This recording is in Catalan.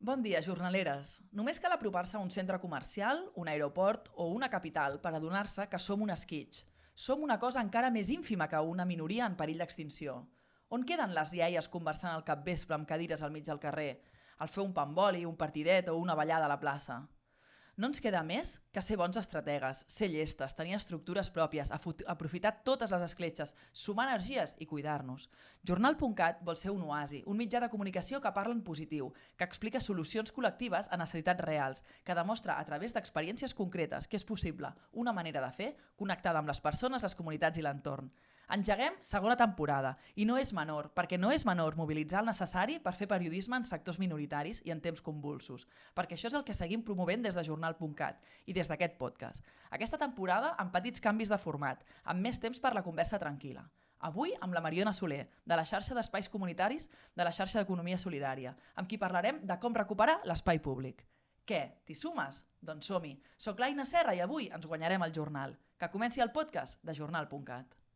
Bon dia, jornaleres. Només cal apropar-se a un centre comercial, un aeroport o una capital per adonar-se que som un esquitx. Som una cosa encara més ínfima que una minoria en perill d'extinció. On queden les iaies conversant al capvespre amb cadires al mig del carrer? Al fer un pa amb oli, un partidet o una ballada a la plaça? No ens queda més que ser bons estrategues, ser llestes, tenir estructures pròpies, aprofitar totes les escletxes, sumar energies i cuidar-nos. Jornal.cat vol ser un oasi, un mitjà de comunicació que parla en positiu, que explica solucions col·lectives a necessitats reals, que demostra a través d'experiències concretes que és possible una manera de fer connectada amb les persones, les comunitats i l'entorn. Engeguem segona temporada i no és menor, perquè no és menor mobilitzar el necessari per fer periodisme en sectors minoritaris i en temps convulsos, perquè això és el que seguim promovent des de jornal.cat i des d'aquest podcast. Aquesta temporada amb petits canvis de format, amb més temps per la conversa tranquil·la. Avui amb la Mariona Soler, de la xarxa d'espais comunitaris de la xarxa d'economia solidària, amb qui parlarem de com recuperar l'espai públic. Què? T'hi sumes? Doncs som-hi. Soc l'Aina Serra i avui ens guanyarem el jornal. Que comenci el podcast de jornal.cat.